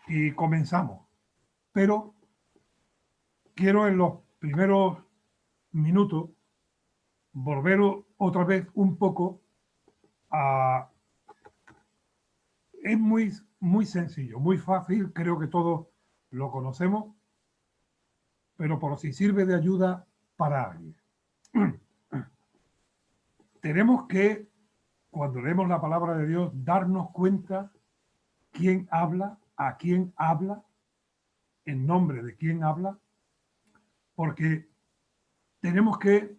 y comenzamos. Pero quiero en los primeros minutos volver otra vez un poco a... Es muy sencillo, muy fácil, creo que todos lo conocemos, pero por si sirve de ayuda para alguien. Tenemos que, cuando leemos la palabra de Dios, darnos cuenta quién habla, a quién habla, en nombre de quién habla, porque tenemos que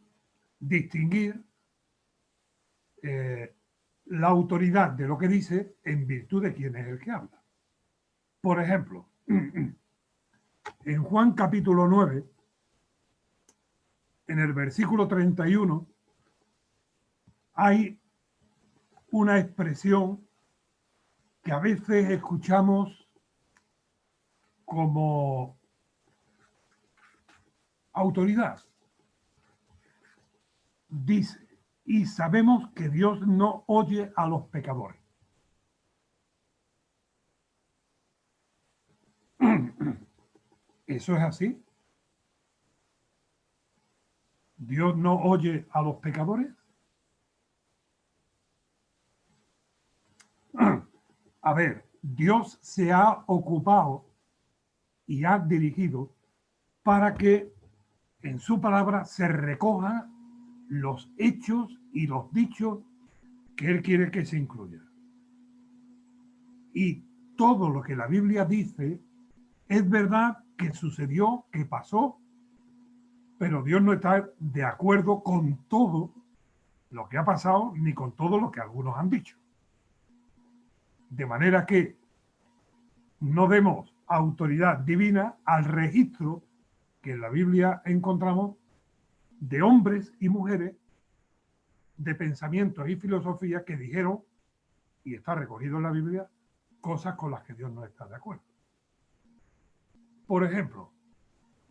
distinguir la autoridad de lo que dice en virtud de quién es el que habla. Por ejemplo, en Juan capítulo 9, en el versículo 31, hay una expresión que a veces escuchamos como autoridad. Dice, y sabemos que Dios no oye a los pecadores. ¿Eso es así? ¿Dios no oye a los pecadores? A ver, Dios se ha ocupado y ha dirigido para que en su palabra se recojan los hechos y los dichos que Él quiere que se incluyan. Y todo lo que la Biblia dice es verdad que sucedió, que pasó, pero Dios no está de acuerdo con todo lo que ha pasado ni con todo lo que algunos han dicho. De manera que no demos autoridad divina al registro que en la Biblia encontramos de hombres y mujeres de pensamientos y filosofías que dijeron, y está recogido en la Biblia, cosas con las que Dios no está de acuerdo. Por ejemplo,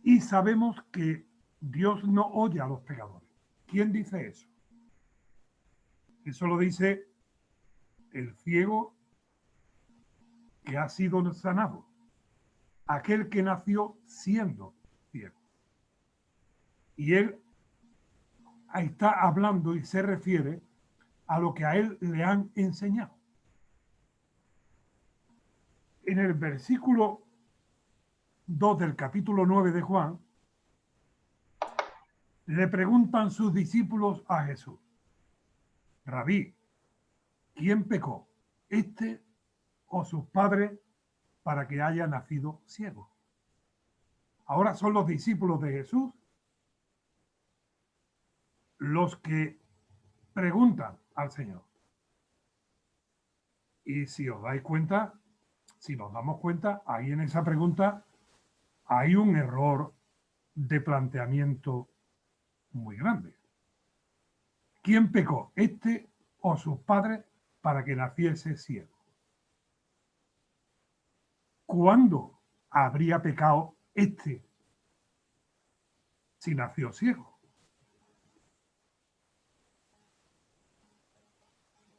y sabemos que Dios no oye a los pecadores. ¿Quién dice eso? Eso lo dice el ciego que ha sido sanado, aquel que nació siendo ciego. Y él está hablando y se refiere a lo que a él le han enseñado. En el versículo 2 del capítulo 9 de Juan, le preguntan sus discípulos a Jesús, Rabí, ¿quién pecó, este o sus padres, para que haya nacido ciego? Ahora son los discípulos de Jesús los que preguntan al Señor. Y si os dais cuenta, si nos damos cuenta, ahí en esa pregunta hay un error de planteamiento muy grande. ¿Quién pecó, este o sus padres, para que naciese ciego? ¿Cuándo habría pecado este si nació ciego?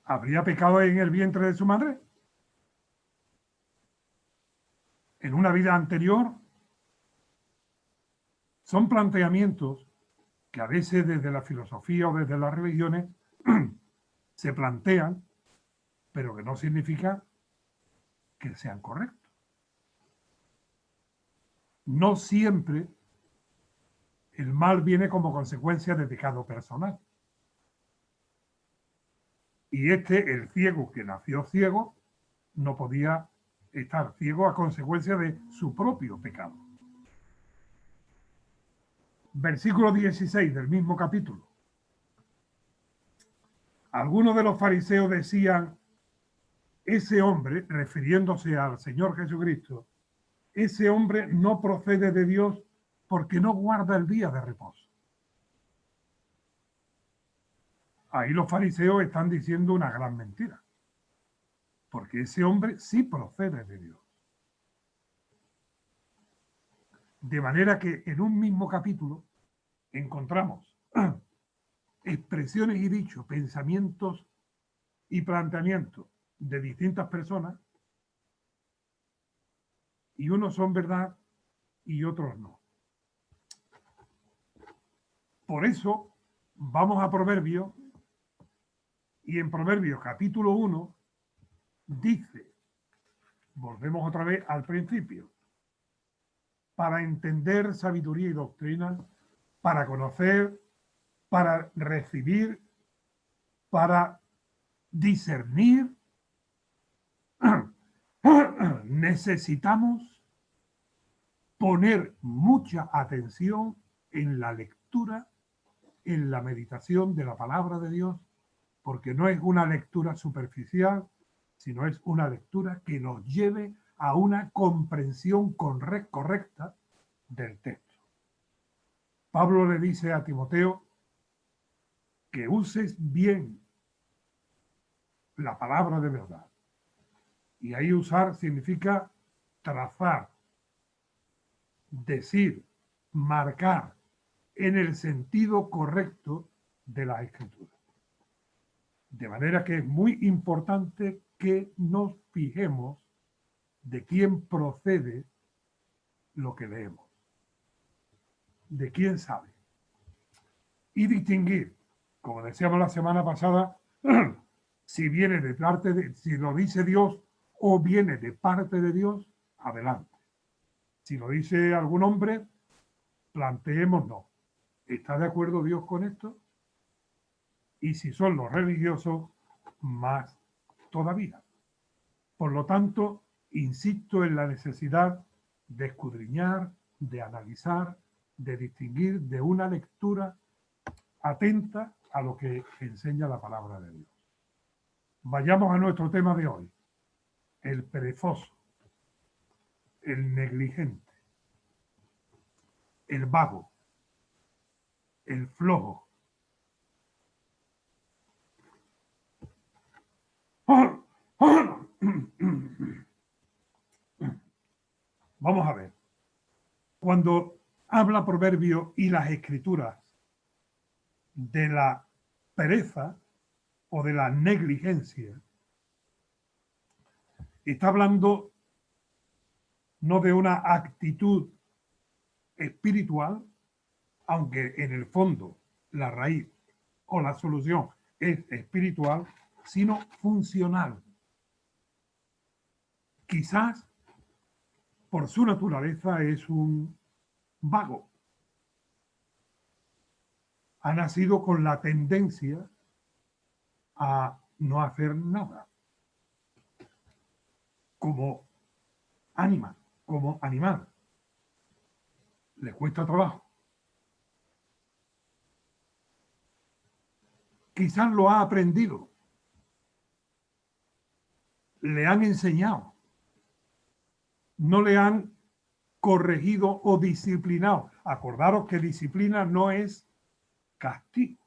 ¿Habría pecado en el vientre de su madre? ¿En una vida anterior? Son planteamientos que a veces desde la filosofía o desde las religiones se plantean, pero que no significa que sean correctos. No siempre el mal viene como consecuencia de pecado personal. Y el ciego que nació ciego, no podía estar ciego a consecuencia de su propio pecado. Versículo 16 del mismo capítulo. Algunos de los fariseos decían, ese hombre, refiriéndose al Señor Jesucristo, ese hombre no procede de Dios porque no guarda el día de reposo. Ahí los fariseos están diciendo una gran mentira, porque ese hombre sí procede de Dios. De manera que en un mismo capítulo encontramos expresiones y dichos, pensamientos y planteamientos de distintas personas y unos son verdad y otros no. Por eso vamos a Proverbios, y en Proverbios capítulo 1 dice, volvemos otra vez al principio, para entender sabiduría y doctrina, para conocer, para recibir, para discernir, necesitamos poner mucha atención en la lectura, en la meditación de la palabra de Dios, porque no es una lectura superficial, sino es una lectura que nos lleve a una comprensión correcta del texto. Pablo le dice a Timoteo que uses bien la palabra de verdad. Y ahí usar significa trazar, decir, marcar en el sentido correcto de las escrituras. De manera que es muy importante que nos fijemos de quién procede lo que leemos, de quién sabe. Y distinguir, como decíamos la semana pasada, si viene de parte de, si lo dice Dios o viene de parte de Dios, adelante. Si lo dice algún hombre, planteemos no. ¿Está de acuerdo Dios con esto? Y si son los religiosos, más todavía. Por lo tanto, insisto en la necesidad de escudriñar, de analizar, de distinguir, de una lectura atenta a lo que enseña la palabra de Dios. Vayamos a nuestro tema de hoy, el perezoso, el negligente, el vago, el flojo. Vamos a ver. Cuando habla Proverbio y las Escrituras de la pereza o de la negligencia, está hablando no de una actitud espiritual, aunque en el fondo la raíz o la solución es espiritual, sino funcional. Quizás por su naturaleza es un vago. Ha nacido con la tendencia a no hacer nada. Como animal. Le cuesta trabajo. Quizás lo ha aprendido. Le han enseñado. No le han corregido o disciplinado. Acordaros que disciplina no es castigo,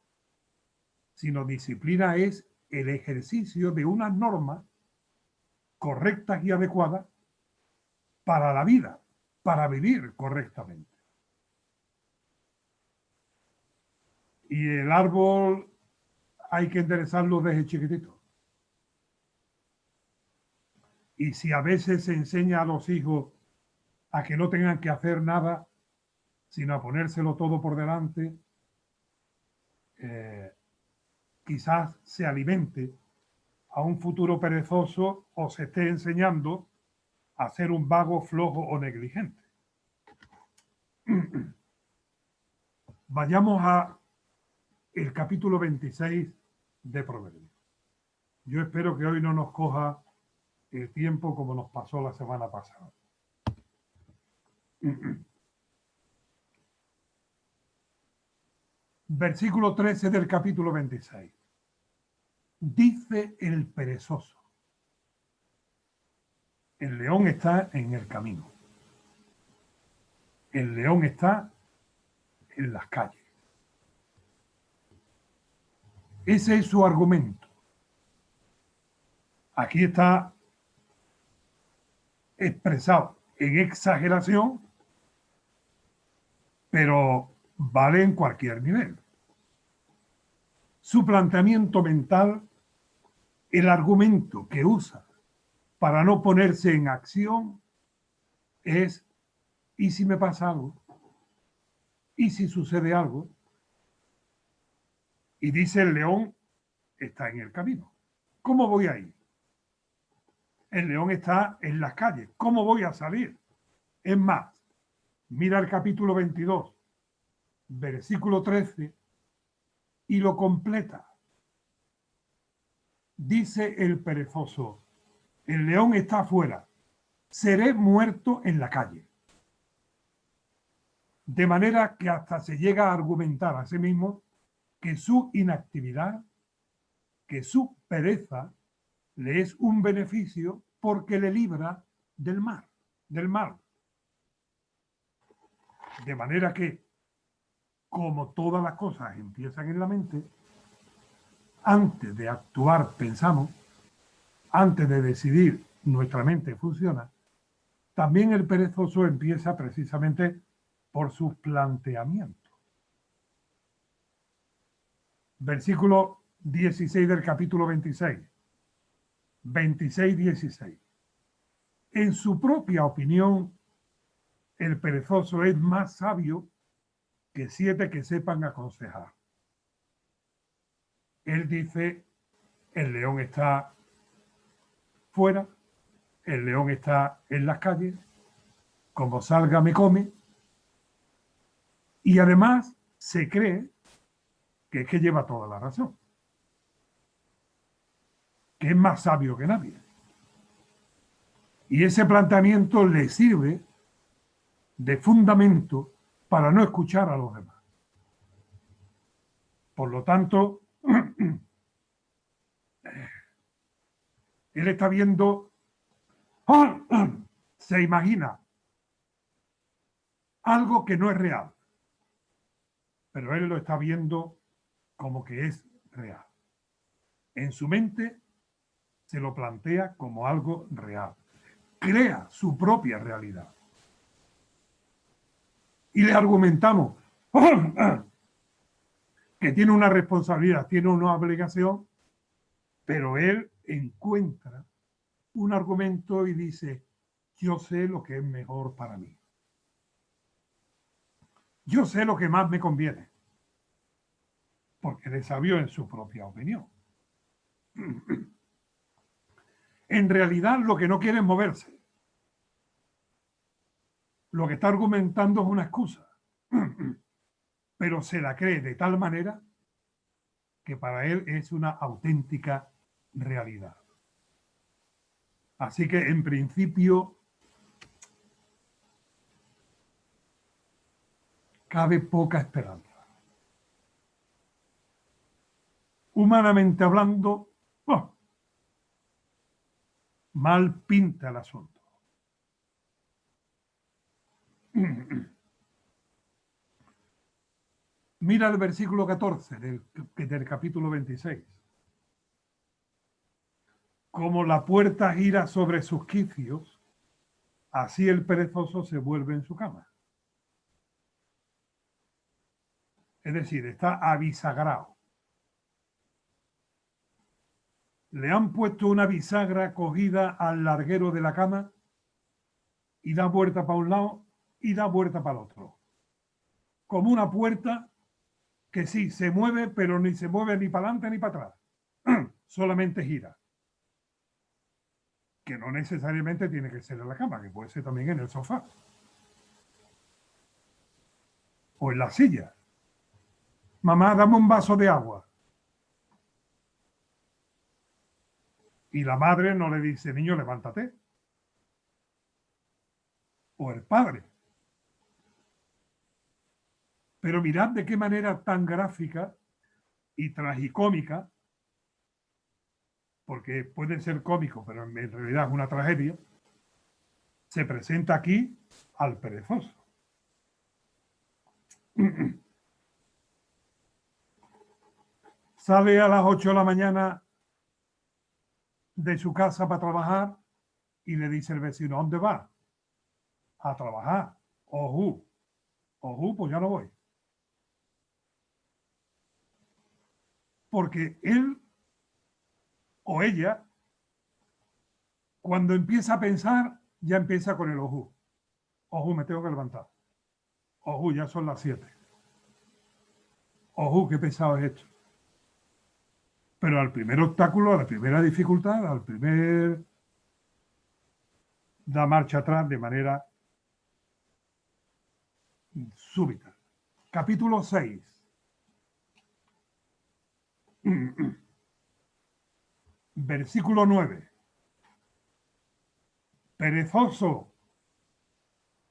sino disciplina es el ejercicio de unas normas correctas y adecuadas para la vida, para vivir correctamente. Y el árbol hay que enderezarlo desde chiquitito. Y si a veces se enseña a los hijos a que no tengan que hacer nada, sino a ponérselo todo por delante, quizás se alimente a un futuro perezoso o se esté enseñando a ser un vago, flojo o negligente. Vayamos a el capítulo 26 de Proverbios. Yo espero que hoy no nos coja el tiempo como nos pasó la semana pasada. Versículo 13 del capítulo 26. Dice el perezoso: el león está en el camino. El león está en las calles. Ese es su argumento. Aquí está expresado en exageración, pero vale en cualquier nivel. Su planteamiento mental, el argumento que usa para no ponerse en acción, es, ¿y si me pasa algo? ¿Y si sucede algo? Y dice el león está en el camino. ¿Cómo voy a ir? El león está en las calles. ¿Cómo voy a salir? Es más, mira el capítulo 22, versículo 13, y lo completa. Dice el perezoso, el león está afuera, seré muerto en la calle. De manera que hasta se llega a argumentar a sí mismo que su inactividad, que su pereza, le es un beneficio porque le libra del mal. De manera que, como todas las cosas empiezan en la mente, antes de actuar pensamos, antes de decidir nuestra mente funciona, también el perezoso empieza precisamente por sus planteamientos. Versículo 16 del capítulo 26. 26-16. En su propia opinión, el perezoso es más sabio que 7 que sepan aconsejar. Él dice, el león está fuera, el león está en las calles, como salga me come, y además se cree que es que lleva toda la razón, que es más sabio que nadie. Y ese planteamiento le sirve de fundamento para no escuchar a los demás. Por lo tanto, él está viendo, se imagina algo que no es real, pero él lo está viendo como que es real. En su mente se lo plantea como algo real. Crea su propia realidad. Y le argumentamos que tiene una responsabilidad, tiene una obligación, pero él encuentra un argumento y dice, yo sé lo que es mejor para mí. Yo sé lo que más me conviene, porque él es sabio en su propia opinión. En realidad lo que no quiere es moverse. Lo que está argumentando es una excusa, pero se la cree de tal manera que para él es una auténtica realidad. Así que en principio cabe poca esperanza. Humanamente hablando, mal pinta el asunto. Mira el versículo 14 del capítulo 26. Como la puerta gira sobre sus quicios, así el perezoso se vuelve en su cama. Es decir, está abisagrado. Le han puesto una bisagra cogida al larguero de la cama y da vuelta para un lado y da vuelta para el otro. Como una puerta que sí se mueve, pero ni se mueve ni para adelante ni para atrás. Solamente gira. Que no necesariamente tiene que ser en la cama, que puede ser también en el sofá. O en la silla. Mamá, dame un vaso de agua. Y la madre no le dice, niño, levántate. O el padre. Pero mirad de qué manera tan gráfica y tragicómica, porque puede ser cómico, pero en realidad es una tragedia, se presenta aquí al perezoso. Sale a las 8 de la mañana de su casa para trabajar y le dice el vecino, ¿dónde va? A trabajar. Ojú, pues ya no voy. Porque él o ella, cuando empieza a pensar, ya empieza con el ojú. Ojo, me tengo que levantar. Ojo, ya son las 7. Ojo, qué pesado es esto. Pero al primer obstáculo, a la primera dificultad, al primer da marcha atrás de manera súbita. Capítulo 6. Versículo 9. Perezoso,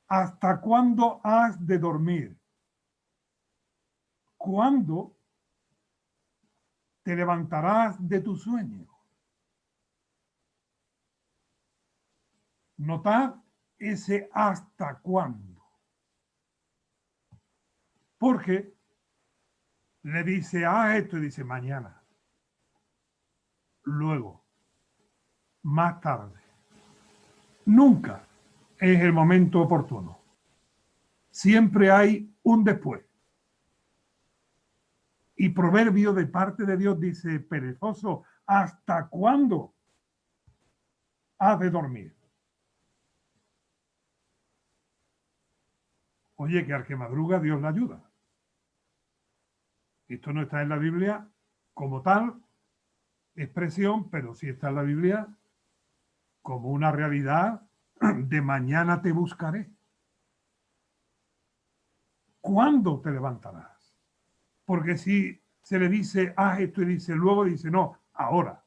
¿hasta cuándo has de dormir? ¿Cuándo te levantarás de tu sueño? Notad ese hasta cuándo. Porque le dice, esto y dice mañana. Luego, más tarde. Nunca es el momento oportuno. Siempre hay un después. Y proverbio de parte de Dios dice, perezoso, ¿hasta cuándo has de dormir? Oye, que al que madruga Dios le ayuda. Esto no está en la Biblia como tal expresión, pero sí está en la Biblia como una realidad de mañana te buscaré. ¿Cuándo te levantarás? Porque si se le dice, haz esto y dice, luego dice, no, ahora.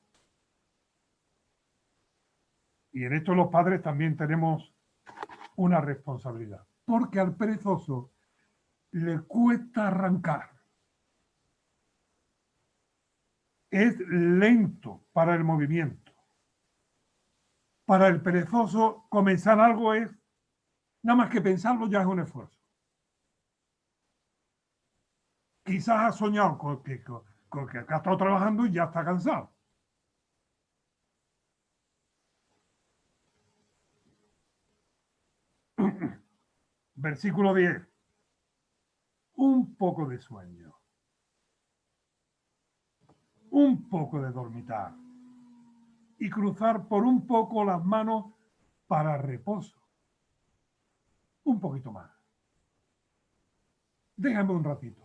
Y en esto los padres también tenemos una responsabilidad. Porque al perezoso le cuesta arrancar. Es lento para el movimiento. Para el perezoso, comenzar algo es, nada más que pensarlo ya es un esfuerzo. Quizás ha soñado con que acá ha estado trabajando y ya está cansado. Versículo 10. Un poco de sueño. Un poco de dormitar. Y cruzar por un poco las manos para reposo. Un poquito más. Déjame un ratito.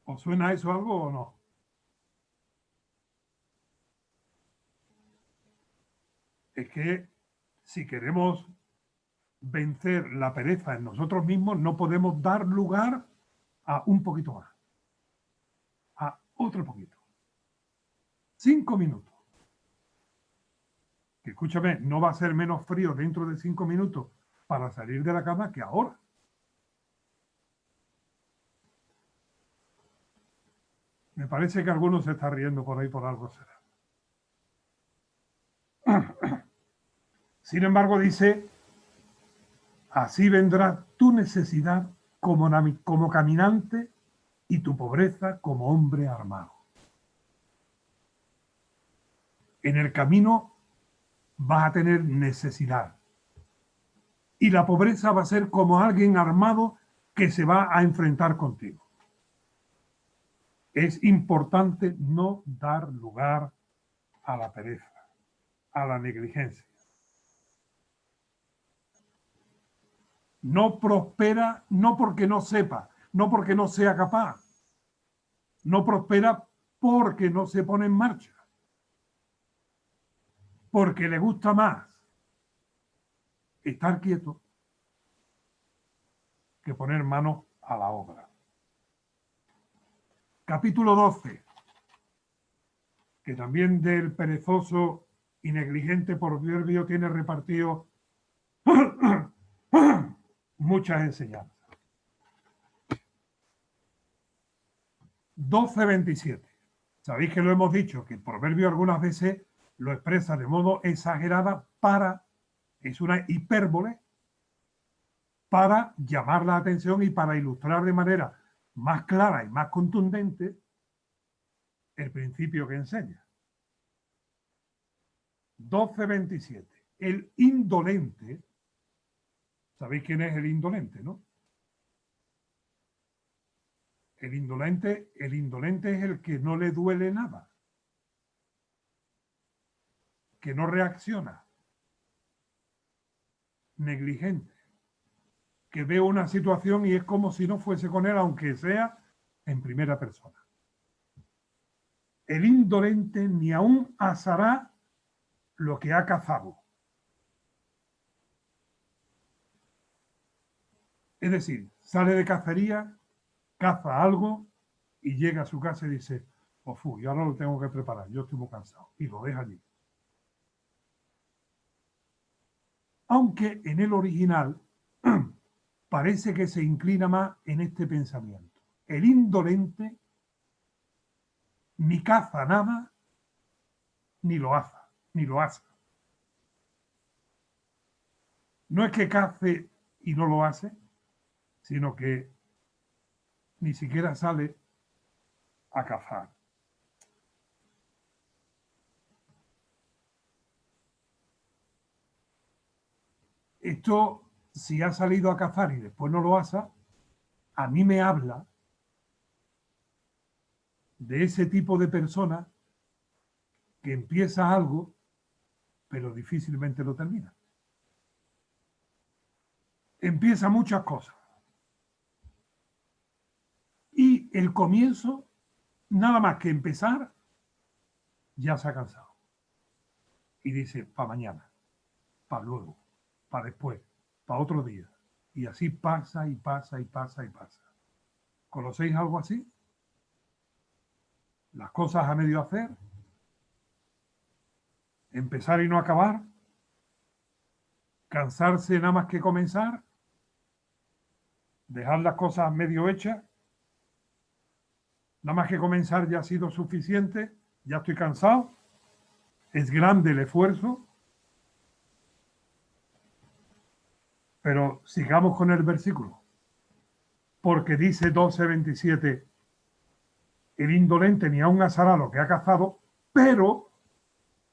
¿Os suena eso algo o no? Es que si queremos vencer la pereza en nosotros mismos, no podemos dar lugar a un poquito más, a otro poquito. 5 minutos. Que escúchame, no va a ser menos frío dentro de 5 minutos para salir de la cama que ahora. Me parece que algunos se está riendo por ahí por algo será. Sin embargo, dice, así vendrá tu necesidad como caminante y tu pobreza como hombre armado. En el camino vas a tener necesidad. Y la pobreza va a ser como alguien armado que se va a enfrentar contigo. Es importante no dar lugar a la pereza, a la negligencia. No prospera no porque no sepa, no porque no sea capaz. No prospera porque no se pone en marcha. Porque le gusta más estar quieto que poner mano a la obra. Capítulo 12, que también del perezoso y negligente proverbio tiene repartido muchas enseñanzas. 12:27. Sabéis que lo hemos dicho, que el proverbio algunas veces lo expresa de modo exagerada es una hipérbole, para llamar la atención y para ilustrar de manera más clara y más contundente el principio que enseña. 12:27. El indolente, ¿sabéis quién es el indolente, no? El indolente es el que no le duele nada, que no reacciona, negligente, que ve una situación y es como si no fuese con él, aunque sea en primera persona. El indolente ni aún asará lo que ha cazado. Es decir, sale de cacería, caza algo y llega a su casa y dice, oh, yo ahora lo tengo que preparar, yo estoy muy cansado, y lo deja allí. Aunque en el original parece que se inclina más en este pensamiento. El indolente ni caza nada, ni lo hace, ni lo hace. No es que cace y no lo hace, sino que ni siquiera sale a cazar. Esto, si ha salido a cazar y después no lo hace, a mí me habla de ese tipo de persona que empieza algo, pero difícilmente lo termina. Empieza muchas cosas. Y el comienzo, nada más que empezar, ya se ha cansado. Y dice, para mañana, para luego, para después, para otro día. Y así pasa y pasa y pasa y pasa. ¿Conocéis algo así? Las cosas a medio hacer, empezar y no acabar, cansarse nada más que comenzar, dejar las cosas medio hechas, nada más que comenzar ya ha sido suficiente, ya estoy cansado, es grande el esfuerzo, pero sigamos con el versículo, porque dice 12:27, el indolente ni aun asará lo que ha cazado, pero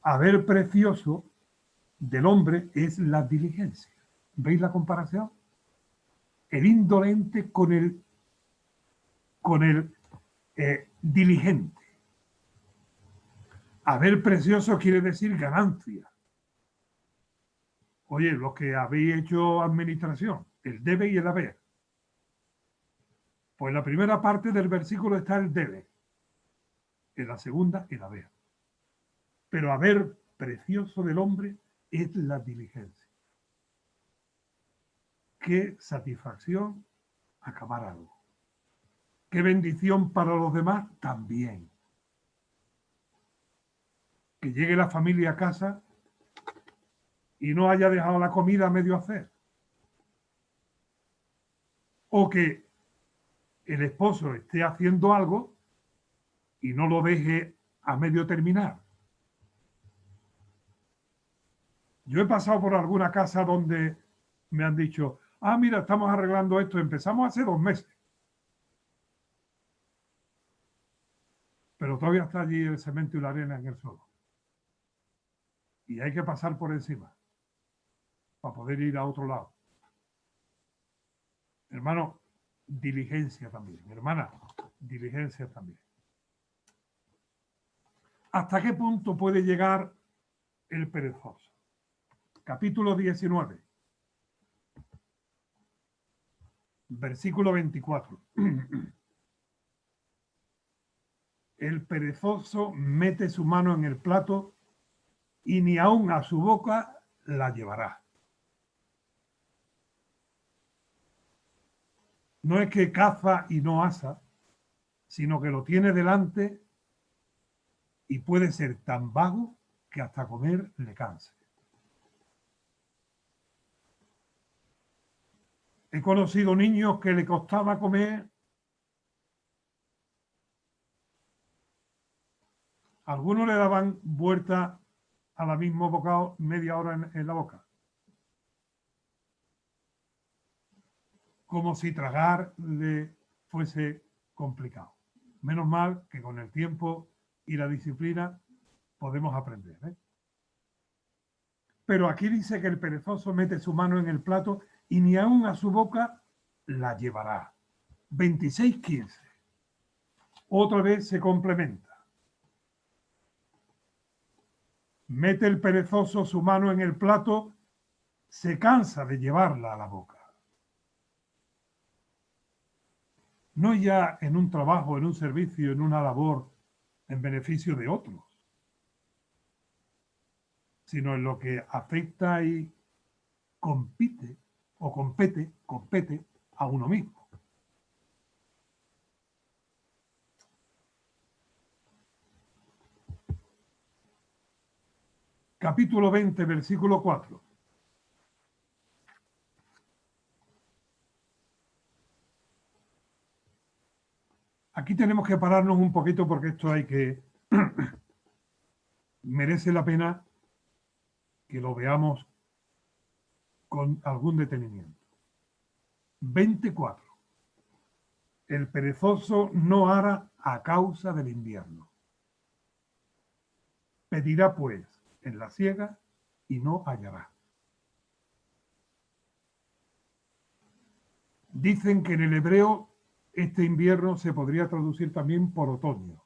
a ver precioso del hombre es la diligencia. ¿Veis la comparación? El indolente con el diligente. Haber precioso quiere decir ganancia. Oye, los que habéis hecho administración, el debe y el haber. Pues en la primera parte del versículo está el debe, en la segunda el haber. Pero haber precioso del hombre es la diligencia. Qué satisfacción acabar algo. Qué bendición para los demás también. Que llegue la familia a casa y no haya dejado la comida a medio hacer. O que el esposo esté haciendo algo y no lo deje a medio terminar. Yo he pasado por alguna casa donde me han dicho, ah, mira, estamos arreglando esto, empezamos hace 2 meses. Pero todavía está allí el cemento y la arena en el suelo. Y hay que pasar por encima para poder ir a otro lado. Hermano, diligencia también. Hermana, diligencia también. ¿Hasta qué punto puede llegar el perezoso? Capítulo 19, versículo 24. El perezoso mete su mano en el plato y ni aun a su boca la llevará. No es que caza y no asa, sino que lo tiene delante y puede ser tan vago que hasta comer le canse. He conocido niños que le costaba comer. Algunos le daban vuelta a la misma bocado media hora en la boca. Como si tragar le fuese complicado. Menos mal que con el tiempo y la disciplina podemos aprender. Pero aquí dice que el perezoso mete su mano en el plato y ni aun a su boca la llevará. 26:15. Otra vez se complementa. Mete el perezoso su mano en el plato, se cansa de llevarla a la boca. No ya en un trabajo, en un servicio, en una labor en beneficio de otros, sino en lo que afecta y compite a uno mismo. Capítulo 20, versículo 4. Aquí tenemos que pararnos un poquito porque esto hay que... merece la pena que lo veamos con algún detenimiento. 24. El perezoso no ara a causa del invierno. Pedirá pues en la siega y no hallará. Dicen que en el hebreo este invierno se podría traducir también por otoño,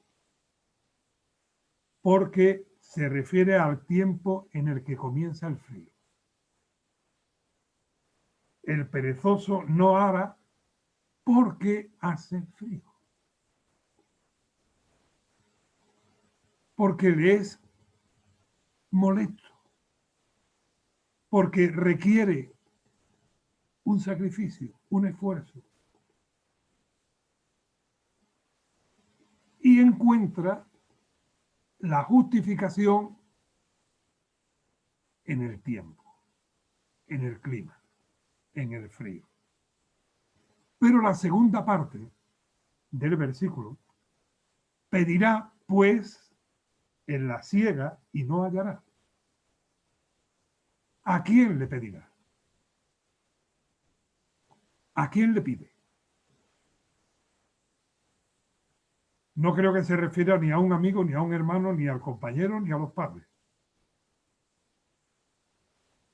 porque se refiere al tiempo en el que comienza el frío. El perezoso no ara porque hace frío, porque le es molesto, porque requiere un sacrificio, un esfuerzo, y encuentra la justificación en el tiempo, en el clima, en el frío. Pero la segunda parte del versículo, pedirá pues en la siega y no hallará. ¿A quién le pedirá? ¿A quién le pide? No creo que se refiera ni a un amigo, ni a un hermano, ni al compañero, ni a los padres.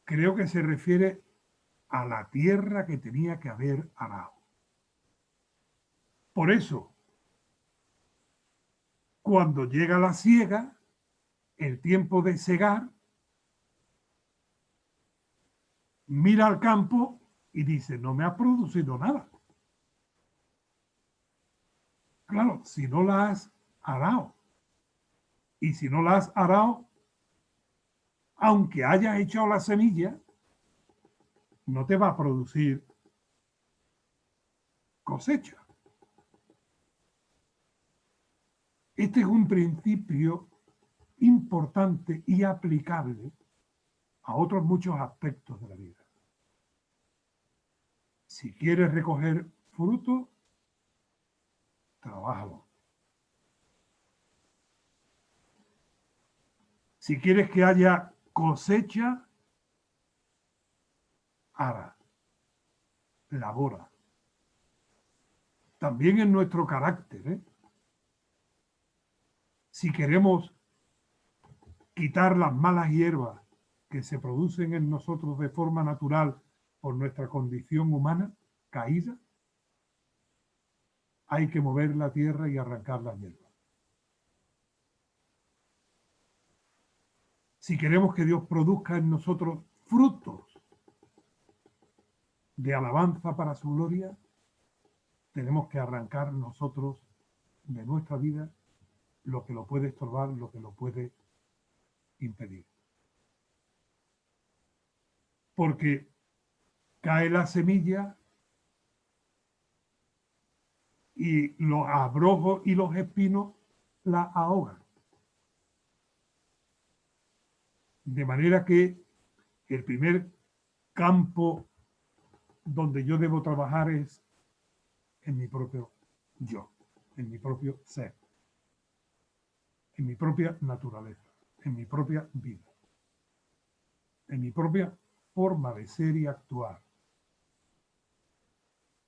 Creo que se refiere a la tierra que tenía que haber arado. Por eso, cuando llega la siega, el tiempo de segar, mira al campo y dice, no me has producido nada. Claro, si no la has arado, y si no la has arado, aunque hayas echado la semilla, no te va a producir cosecha. Este es un principio importante y aplicable a otros muchos aspectos de la vida. Si quieres recoger fruto, trabájalo. Si quieres que haya cosecha, ara, labora. También en nuestro carácter, ¿eh? Si queremos quitar las malas hierbas que se producen en nosotros de forma natural por nuestra condición humana caída, hay que mover la tierra y arrancar las hierbas. Si queremos que Dios produzca en nosotros frutos de alabanza para su gloria, tenemos que arrancar nosotros de nuestra vida lo que lo puede estorbar, lo que lo puede impedir. Porque cae la semilla y los abrojos y los espinos la ahogan. De manera que el primer campo donde yo debo trabajar es en mi propio yo, en mi propio ser, en mi propia naturaleza, en mi propia vida, en mi propia forma de ser y actuar.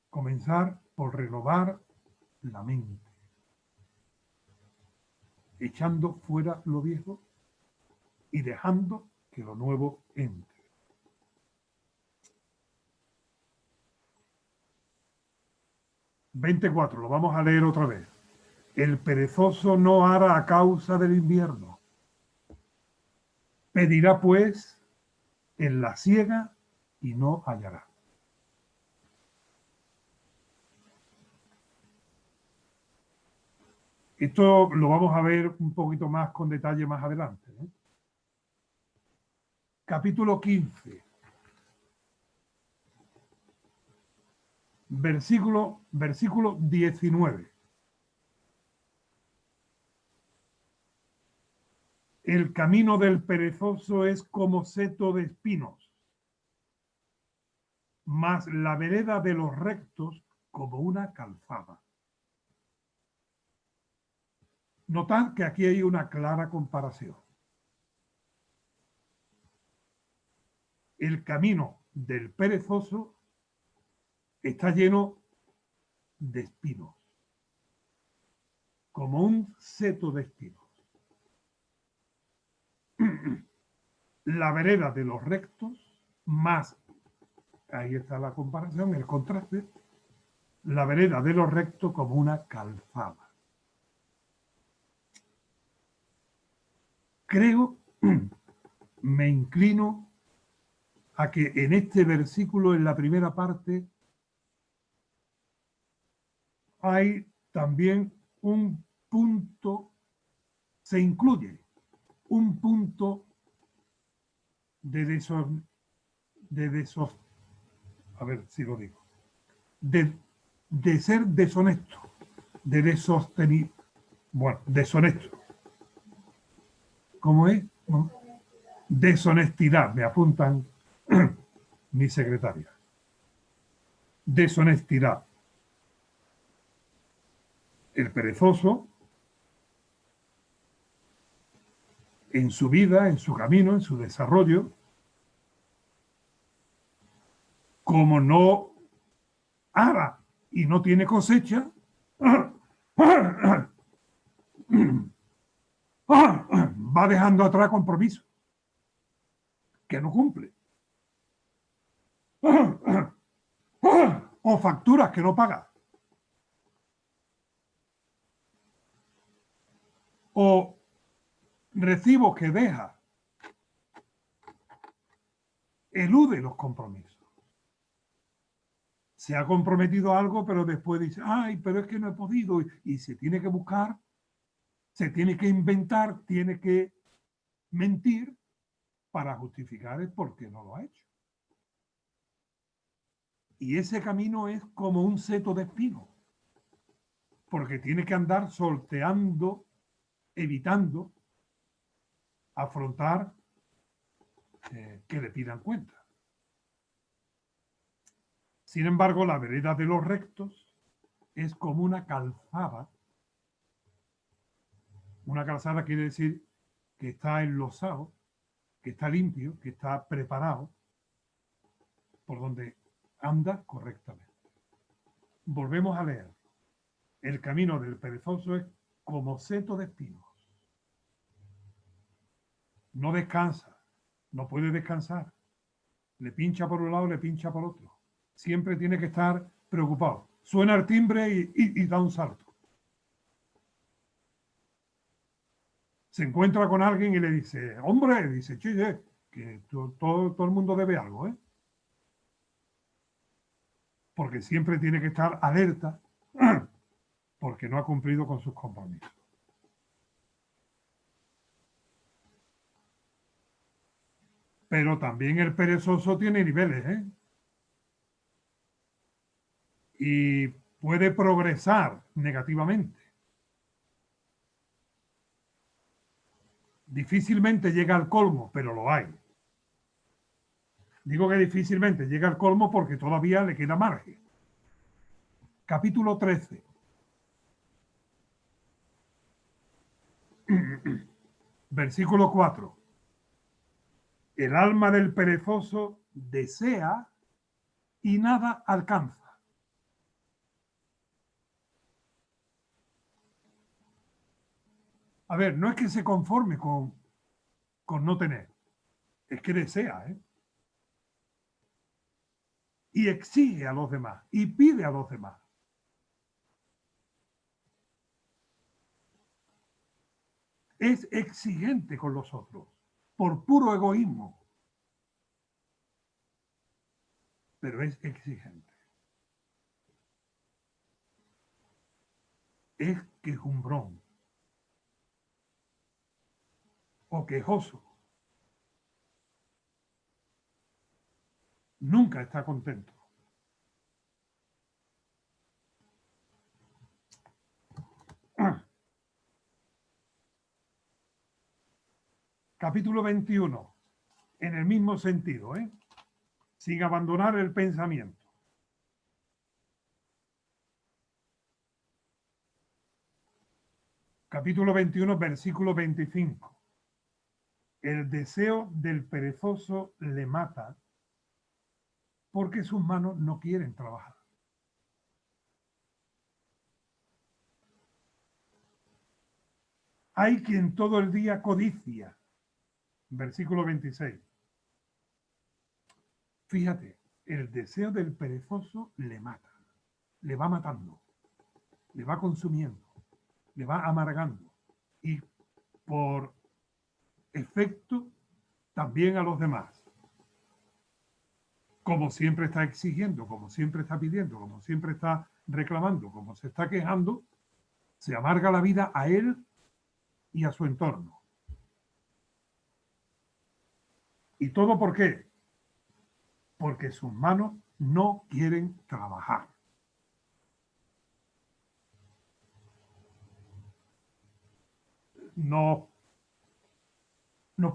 Comenzar por renovar la mente, echando fuera lo viejo y dejando que lo nuevo entre. ...24, lo vamos a leer otra vez. El perezoso no ara a causa del invierno. Pedirá pues en la siega y no hallará. Esto lo vamos a ver un poquito más con detalle más adelante, ¿no? Capítulo 15, versículo 19. El camino del perezoso es como seto de espinos, mas la vereda de los rectos como una calzada. Notad que aquí hay una clara comparación. El camino del perezoso está lleno de espinos, como un seto de espinos. La vereda de los rectos, más, ahí está la comparación, el contraste, la vereda de los rectos como una calzada. Creo, me inclino a que en este versículo, en la primera parte, hay también un punto, se incluye un punto de a ver si lo digo, de ser deshonesto, de desostenir, bueno, deshonesto. ¿Cómo es? ¿No? Deshonestidad, me apuntan mi secretaria. Deshonestidad. El perezoso, en su vida, en su camino, en su desarrollo, como no ara y no tiene cosecha, va dejando atrás compromisos que no cumple. O facturas que no paga. O recibos que deja. Elude los compromisos. Se ha comprometido a algo, pero después dice, ay, pero es que no he podido. Y se tiene que buscar, se tiene que inventar, tiene que mentir para justificar el por qué no lo ha hecho. Y ese camino es como un seto de espinos, porque tiene que andar sorteando, evitando afrontar que le pidan cuenta. Sin embargo, la vereda de los rectos es como una calzada. Una calzada quiere decir que está enlosado, que está limpio, que está preparado, por donde anda correctamente. Volvemos a leer. El camino del perezoso es como seto de espinos. No descansa, no puede descansar. Le pincha por un lado, le pincha por otro. Siempre tiene que estar preocupado. Suena el timbre y da un salto. Se encuentra con alguien y le dice, hombre, dice, che, que todo el mundo debe algo, ¿eh? Porque siempre tiene que estar alerta porque no ha cumplido con sus compromisos. Pero también el perezoso tiene niveles, ¿eh? Y puede progresar negativamente. Difícilmente llega al colmo, pero lo hay. Digo que difícilmente llega al colmo porque todavía le queda margen. Capítulo 13. Versículo 4. El alma del perezoso desea y nada alcanza. A ver, no es que se conforme con no tener, es que desea, ¿eh? Y exige a los demás y pide a los demás. Es exigente con los otros. por puro egoísmo, pero es exigente. Es quejumbrón o quejoso. Nunca está contento. Capítulo 21, en el mismo sentido, sin abandonar el pensamiento. Capítulo 21, versículo 25. El deseo del perezoso le mata porque sus manos no quieren trabajar. Hay quien todo el día codicia. Versículo 26. Fíjate, el deseo del perezoso le mata, le va matando, le va consumiendo, le va amargando y por efecto también a los demás. Como siempre está exigiendo, como siempre está pidiendo, como siempre está reclamando, como se está quejando, se amarga la vida a él y a su entorno. ¿Y todo por qué? Porque sus manos no quieren trabajar. Nos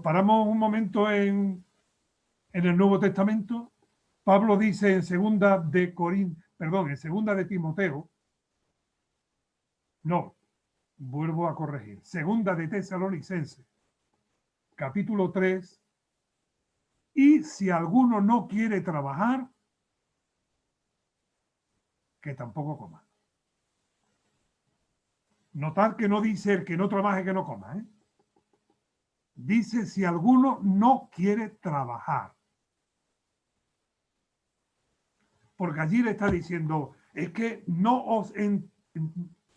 paramos un momento en el Nuevo Testamento. Pablo dice en segunda de Timoteo, no, vuelvo a corregir, segunda de Tesalonicenses, capítulo 3, y si alguno no quiere trabajar, que tampoco coma. Notad que no dice el que no trabaje que no coma, ¿eh? Dice si alguno no quiere trabajar. Porque allí le está diciendo, es que no os...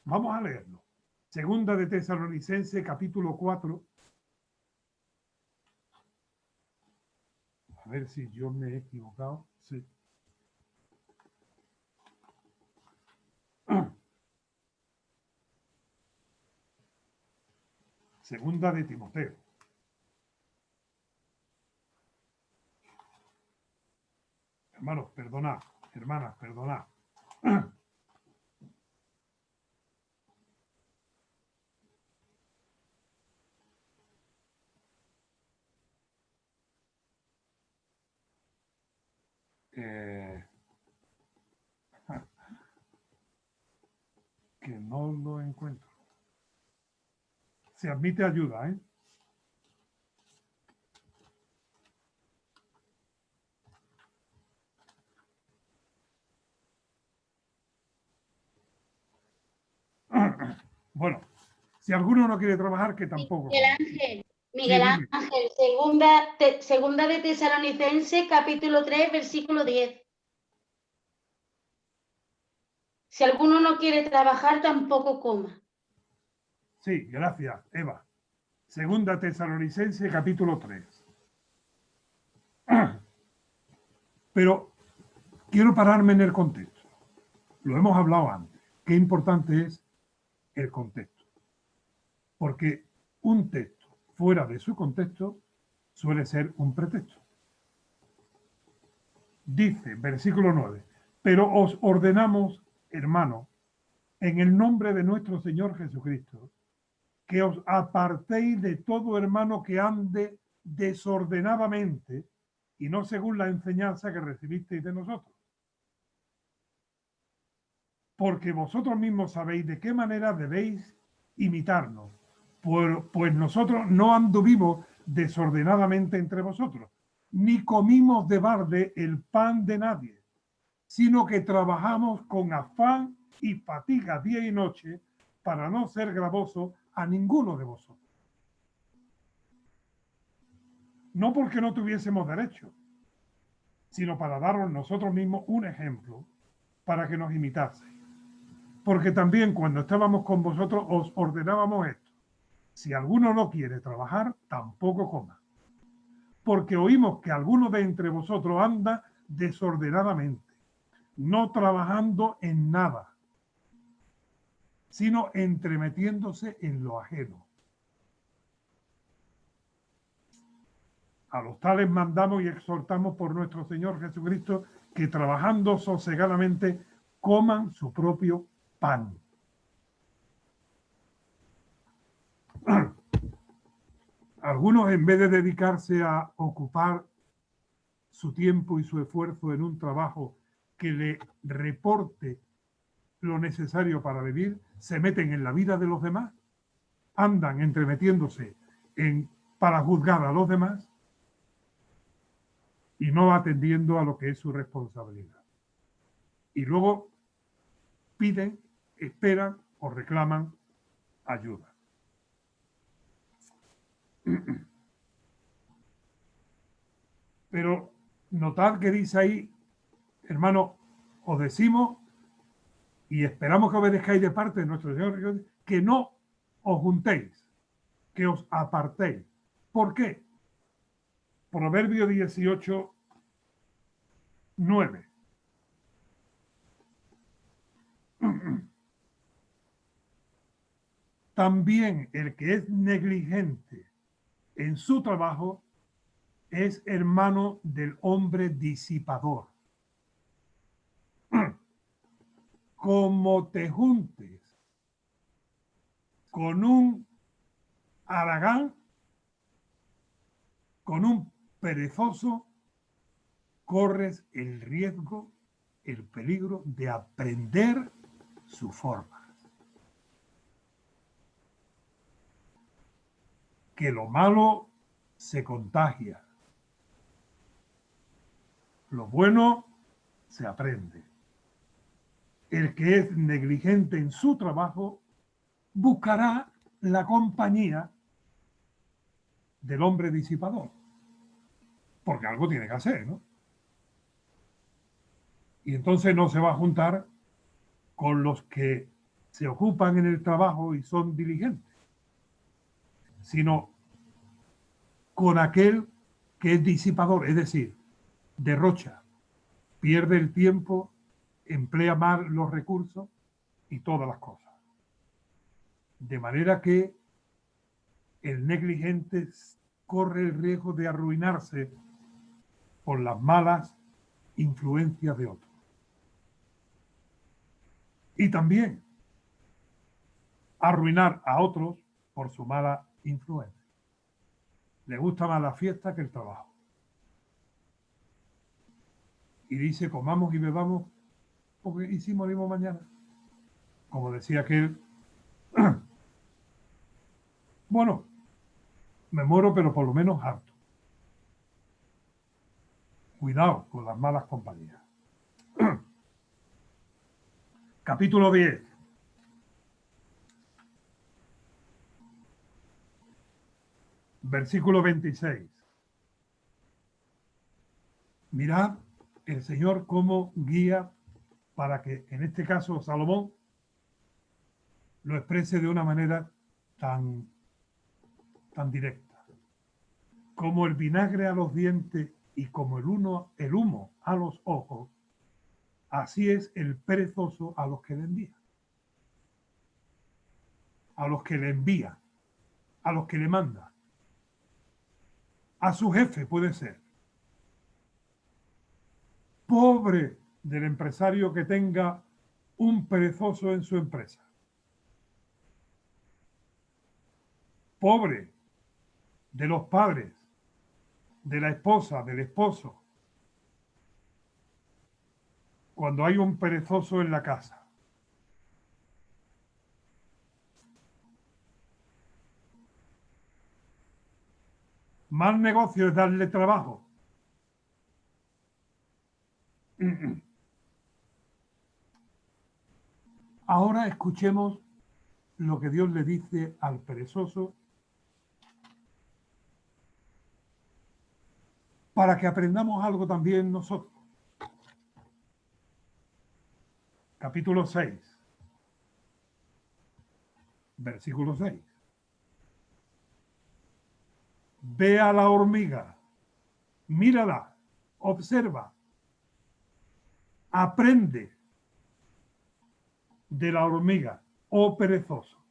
Vamos a leerlo. Segunda de Tesalonicenses, capítulo 4. A ver si yo me he equivocado. Sí. Segunda de Timoteo. Hermanos, perdonad. Hermanas, perdonad. Que no lo encuentro. Se admite ayuda, ¿eh? Bueno, si alguno no quiere trabajar, que tampoco. Miguel Ángel, segunda de Tesalonicenses, capítulo 3, versículo 10. Si alguno no quiere trabajar, tampoco coma. Sí, gracias, Eva. Segunda Tesalonicenses, capítulo 3. Pero quiero pararme en el contexto. Lo hemos hablado antes. Qué importante es el contexto. Porque un texto fuera de su contexto suele ser un pretexto. Dice, versículo 9, pero os ordenamos, hermanos, en el nombre de nuestro Señor Jesucristo, que os apartéis de todo hermano que ande desordenadamente y no según la enseñanza que recibisteis de nosotros. Porque vosotros mismos sabéis de qué manera debéis imitarnos, pues nosotros no anduvimos desordenadamente entre vosotros, ni comimos de balde el pan de nadie, sino que trabajamos con afán y fatiga día y noche para no ser gravoso a ninguno de vosotros. No porque no tuviésemos derecho, sino para daros nosotros mismos un ejemplo para que nos imitaseis. Porque también cuando estábamos con vosotros os ordenábamos esto. Si alguno no quiere trabajar, tampoco coma. porque oímos que alguno de entre vosotros anda desordenadamente, no trabajando en nada, sino entremetiéndose en lo ajeno. A los tales mandamos y exhortamos por nuestro Señor Jesucristo que trabajando sosegadamente coman su propio pan. Algunos, en vez de dedicarse a ocupar su tiempo y su esfuerzo en un trabajo que le reporte lo necesario para vivir, se meten en la vida de los demás, andan entremetiéndose para juzgar a los demás y no atendiendo a lo que es su responsabilidad. Y luego piden, esperan o reclaman ayuda. Pero notad que dice ahí, hermano, os decimos y esperamos que obedezcáis de parte de nuestro Señor, que no os juntéis, que os apartéis. ¿Por qué? Proverbio 18, 9. También el que es negligente en su trabajo es hermano del hombre disipador. Como te juntes con un haragán, con un perezoso, corres el riesgo, el peligro de aprender su forma. Que lo malo se contagia. Lo bueno se aprende. El que es negligente en su trabajo buscará la compañía del hombre disipador. Porque algo tiene que hacer, ¿no? Y entonces no se va a juntar con los que se ocupan en el trabajo y son diligentes, sino con aquel que es disipador, es decir, derrocha, pierde el tiempo, emplea mal los recursos y todas las cosas. De manera que el negligente corre el riesgo de arruinarse por las malas influencias de otros. Y también arruinar a otros por su mala influencia. Le gusta más la fiesta que el trabajo. Y dice, comamos y bebamos porque y si morimos mañana. Como decía aquel, bueno, me muero pero por lo menos harto. Cuidado con las malas compañías. Capítulo 10. Versículo 26. Mirad el Señor cómo guía para que, en este caso, Salomón lo exprese de una manera tan directa. Como el vinagre a los dientes y como el humo a los ojos, así es el perezoso a los que le envía. A los que le envía, a los que le manda. A su jefe puede ser. Pobre del empresario que tenga un perezoso en su empresa. Pobre de los padres, de la esposa, del esposo, cuando hay un perezoso en la casa. Mal negocio es darle trabajo. Ahora escuchemos lo que Dios le dice al perezoso para que aprendamos algo también nosotros. Capítulo 6, versículo 6. Ve a la hormiga Mírala, observa, aprende de la hormiga, oh perezoso.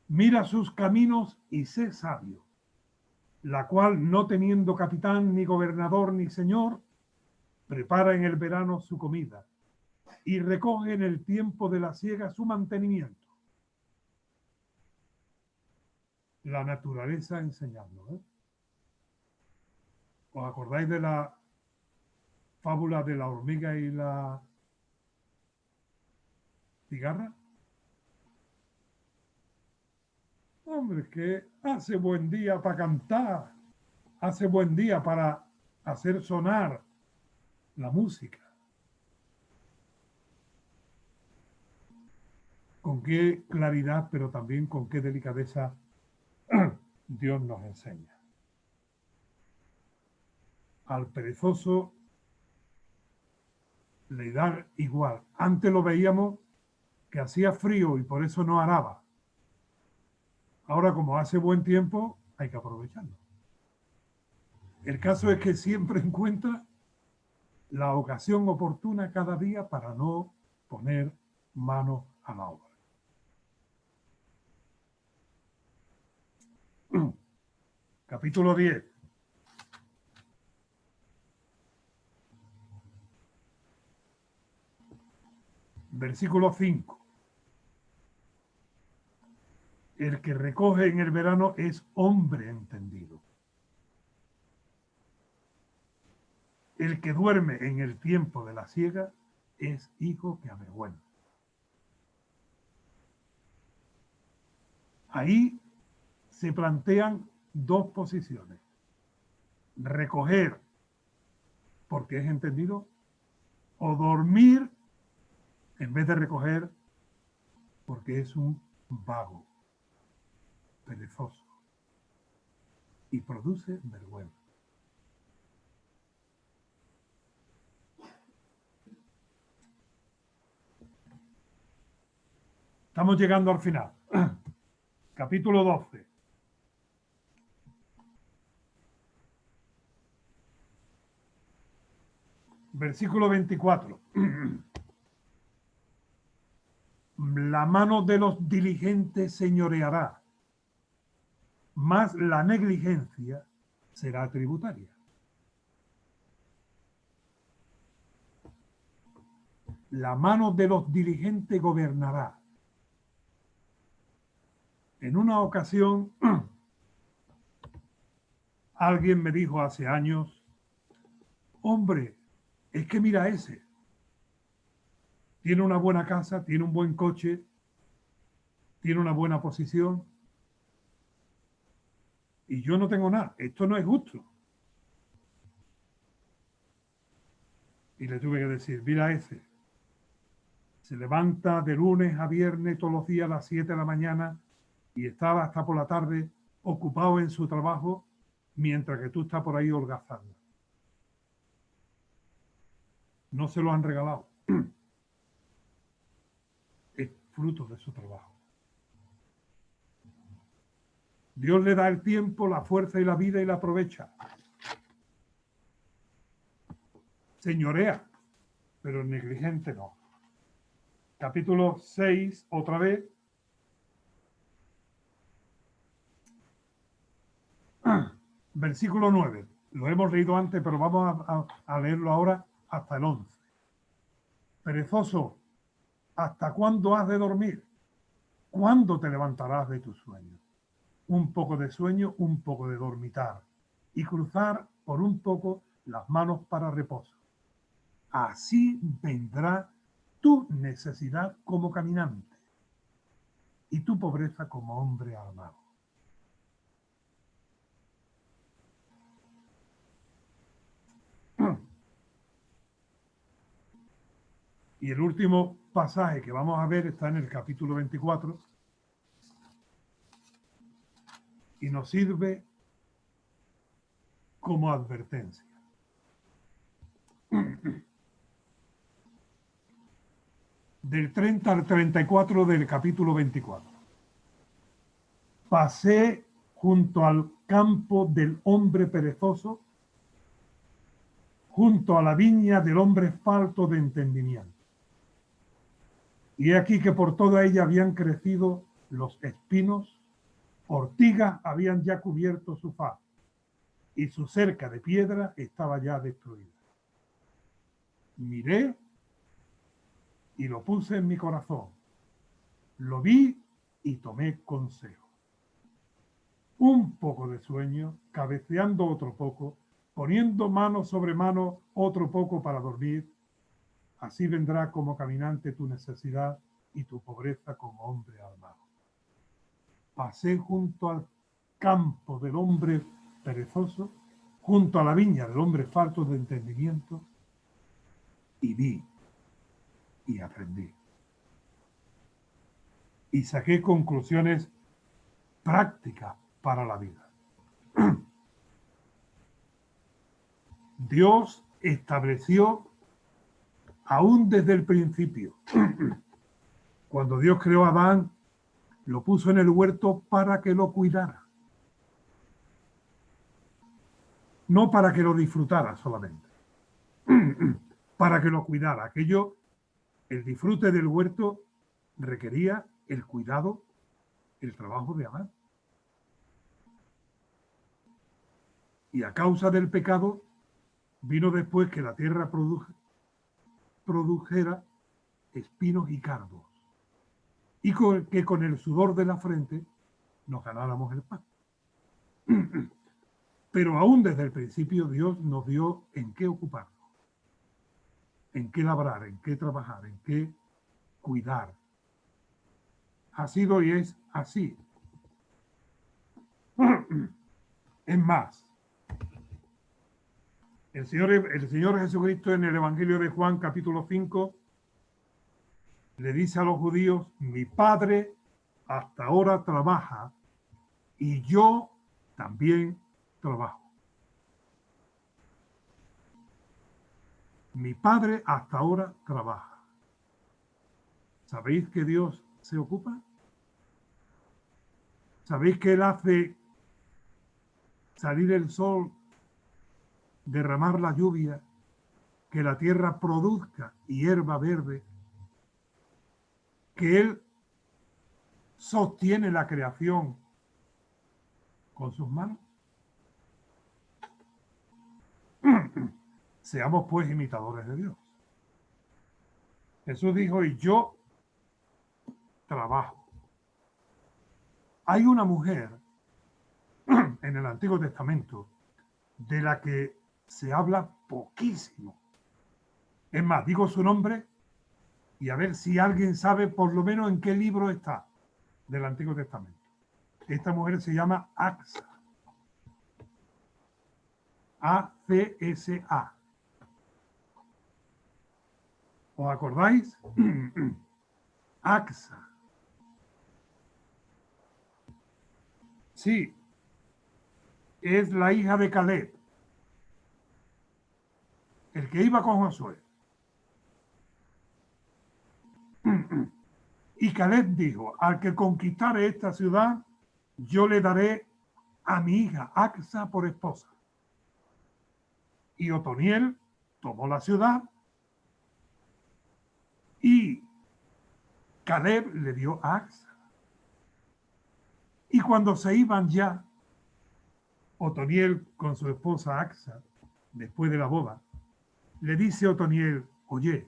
Mira sus caminos y sé sabio, la cual, no teniendo capitán, ni gobernador, ni señor, prepara en el verano su comida y recoge en el tiempo de la siega su mantenimiento. La naturaleza enseñando, ¿eh? ¿Os acordáis de la fábula de la hormiga y la cigarra? Hombre, es que hace buen día para cantar, hace buen día para hacer sonar la música. Con qué claridad, pero también con qué delicadeza Dios nos enseña. Al perezoso le da igual. Antes lo veíamos que hacía frío y por eso no araba. Ahora, como hace buen tiempo, hay que aprovecharlo. El caso es que siempre encuentra la ocasión oportuna cada día para no poner mano a la obra. Capítulo 10. Versículo 5. El que recoge en el verano es hombre entendido. El que duerme en el tiempo de la siega es hijo que avergüenza. Ahí se plantean dos posiciones. Recoger porque es entendido, o dormir en vez de recoger porque es un vago, perezoso y produce vergüenza. Estamos llegando al final. Capítulo 12. Versículo 24. La mano de los diligentes señoreará, mas la negligencia será tributaria. La mano de los diligentes gobernará. En una ocasión, alguien me dijo hace años, hombre, es que mira ese. Tiene una buena casa, tiene un buen coche, tiene una buena posición. Y yo no tengo nada. Esto no es justo. Y le tuve que decir, mira ese. Se levanta de lunes a viernes todos los días a las 7 de la mañana y estaba hasta por la tarde ocupado en su trabajo mientras que tú estás por ahí holgazando. No se lo han regalado. Es fruto de su trabajo. Dios le da el tiempo, la fuerza y la vida y la aprovecha. Señorea, pero negligente no. Capítulo 6, otra vez. Versículo 9. Lo hemos leído antes, pero vamos a leerlo ahora hasta el 11. Perezoso, ¿hasta cuándo has de dormir? ¿Cuándo te levantarás de tu sueño? Un poco de sueño, un poco de dormitar, y cruzar por un poco las manos para reposo. Así vendrá tu necesidad como caminante y tu pobreza como hombre armado. Y el último pasaje que vamos a ver está en el capítulo 24 y nos sirve como advertencia. Del 30 al 34 del capítulo 24. Pasé junto al campo del hombre perezoso junto a la viña del hombre falto de entendimiento. Y he aquí que por toda ella habían crecido los espinos, ortigas habían ya cubierto su faz, y su cerca de piedra estaba ya destruida. Miré y lo puse en mi corazón. Lo vi y tomé consejo. Un poco de sueño, cabeceando otro poco, poniendo mano sobre mano otro poco para dormir. Así vendrá como caminante tu necesidad y tu pobreza como hombre armado. Pasé junto al campo del hombre perezoso, junto a la viña del hombre falto de entendimiento, y vi y aprendí. Y saqué conclusiones prácticas para la vida. Dios estableció, aún desde el principio, cuando Dios creó a Adán, lo puso en el huerto para que lo cuidara. No para que lo disfrutara solamente, para que lo cuidara. Aquello, el disfrute del huerto requería el cuidado, el trabajo de Adán. Y a causa del pecado, vino después que la tierra produjera espinos y cardos, y que con el sudor de la frente nos ganáramos el pan. Pero aún desde el principio Dios nos dio en qué ocuparnos, en qué labrar, en qué trabajar, en qué cuidar. Ha sido y es así. Es más, el Señor Jesucristo en el Evangelio de Juan, capítulo 5, le dice a los judíos: mi Padre hasta ahora trabaja y yo también trabajo. Mi Padre hasta ahora trabaja. ¿Sabéis que Dios se ocupa? ¿Sabéis que Él hace salir el sol, derramar la lluvia, que la tierra produzca hierba verde, que Él sostiene la creación con sus manos? Seamos pues imitadores de Dios. Jesús dijo: y yo trabajo. Hay una mujer en el Antiguo Testamento de la que se habla poquísimo. Es más, digo su nombre y a ver si alguien sabe por lo menos en qué libro está del Antiguo Testamento. Esta mujer se llama Acsa. A-C-S-A. ¿Os acordáis? Acsa. Sí, es la hija de Caleb, el que iba con Josué. Y Caleb dijo: al que conquistare esta ciudad, yo le daré a mi hija Acsa por esposa. Y Otoniel tomó la ciudad y Caleb le dio a Acsa. Y cuando se iban ya, Otoniel con su esposa Acsa, después de la boda, le dice a Otoniel: oye,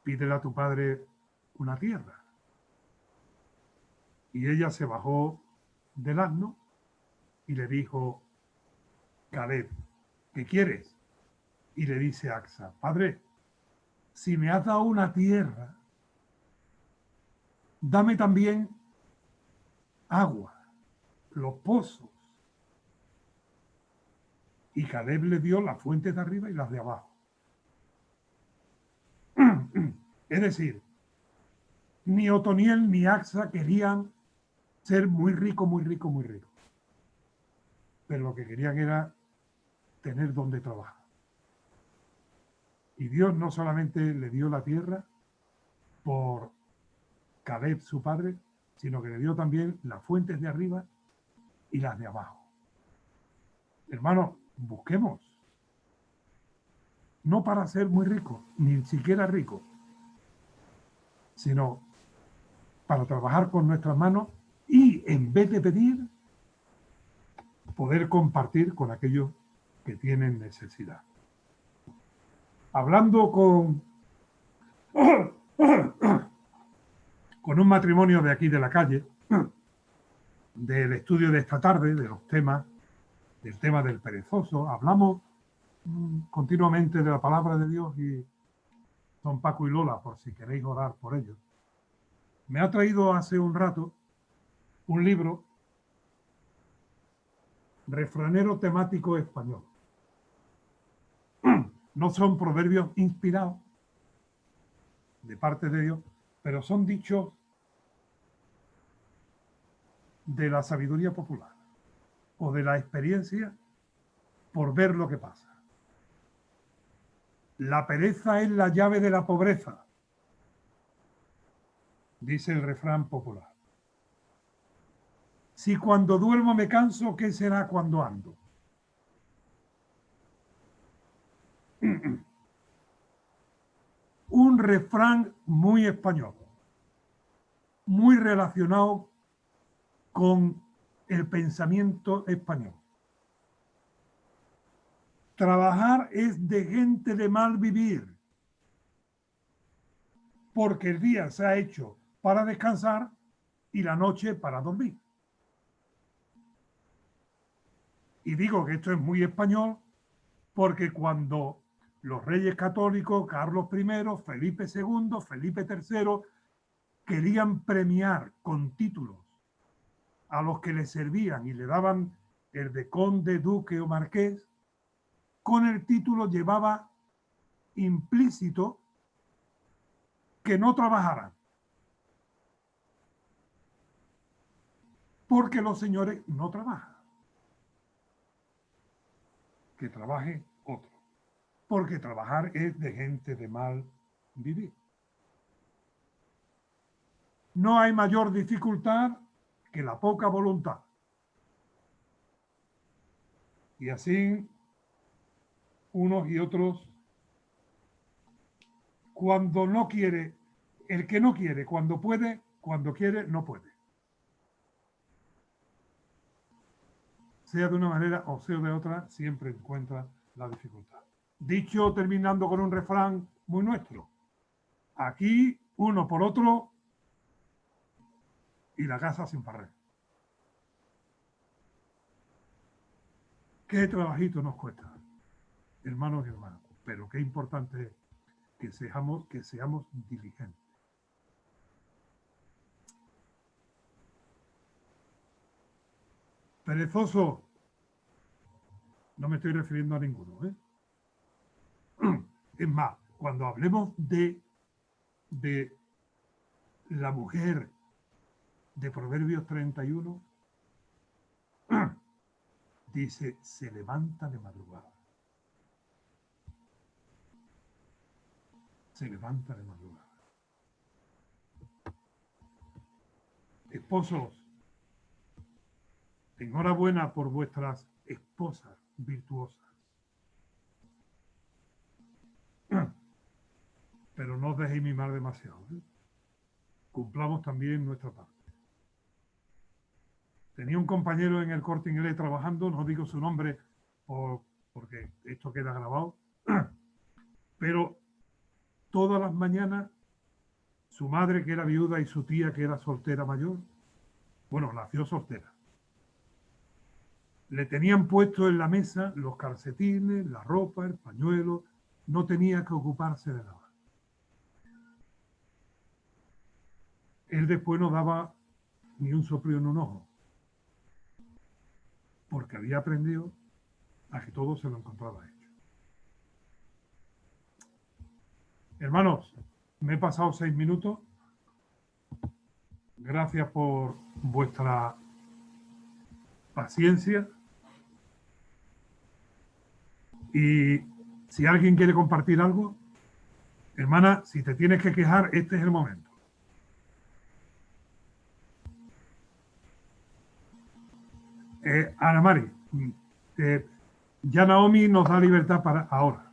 pídele a tu padre una tierra. Y ella se bajó del asno y le dijo: Caleb, ¿qué quieres? Y le dice Acsa: padre, si me has dado una tierra, dame también agua, los pozos. Y Caleb le dio las fuentes de arriba y las de abajo. Es decir, ni Otoniel ni Acsa querían ser muy rico, muy rico, muy rico. Pero lo que querían era tener donde trabajar. Y Dios no solamente le dio la tierra por Caleb, su padre, sino que le dio también las fuentes de arriba y las de abajo. Hermanos, busquemos no para ser muy rico, ni siquiera rico, sino para trabajar con nuestras manos y, en vez de pedir, poder compartir con aquellos que tienen necesidad. Hablando con un matrimonio de aquí de la calle, del estudio de esta tarde, de los temas, del tema del perezoso, hablamos continuamente de la palabra de Dios y son Paco y Lola, por si queréis orar por ellos. Me ha traído hace un rato un libro, Refranero temático español. No son proverbios inspirados de parte de Dios, pero son dichos de la sabiduría popular o de la experiencia por ver lo que pasa. La pereza es la llave de la pobreza, dice el refrán popular. Si cuando duermo me canso, ¿qué será cuando ando? Un refrán muy español, muy relacionado con el pensamiento español. Trabajar es de gente de mal vivir, porque el día se ha hecho para descansar y la noche para dormir. Y digo que esto es muy español porque cuando los reyes católicos, Carlos I, Felipe II, Felipe III, querían premiar con títulos a los que les servían y le daban el de conde, duque o marqués, con el título llevaba implícito que no trabajaran, porque los señores no trabajan, que trabaje otro, porque trabajar es de gente de mal vivir. No hay mayor dificultad que la poca voluntad. Y así unos y otros, cuando no quiere, el que no quiere, cuando puede, cuando quiere, no puede. Sea de una manera o sea de otra, siempre encuentra la dificultad. Dicho terminando con un refrán muy nuestro. Aquí uno por otro y la casa sin barrer. Qué trabajito nos cuesta, hermanos y hermanas, pero qué importante es que seamos diligentes. Perezoso, no me estoy refiriendo a ninguno, ¿eh? Es más, cuando hablemos de la mujer de Proverbios 31, dice, se levanta de madrugada. Se levanta de madrugada. Esposos, enhorabuena por vuestras esposas virtuosas. Pero no os dejéis mimar demasiado, ¿eh? Cumplamos también nuestra parte. Tenía un compañero en el Corte Inglés trabajando, no digo su nombre porque esto queda grabado, pero todas las mañanas su madre, que era viuda, y su tía, que era soltera mayor, bueno, nació soltera, le tenían puesto en la mesa los calcetines, la ropa, el pañuelo, no tenía que ocuparse de nada. Él después no daba ni un soplo en un ojo, porque había aprendido a que todo se lo encontraba hecho. Hermanos, me he pasado 6 minutos. Gracias por vuestra paciencia. Y si alguien quiere compartir algo, hermana, si te tienes que quejar, este es el momento. Ana Mari, ya Naomi nos da libertad para ahora.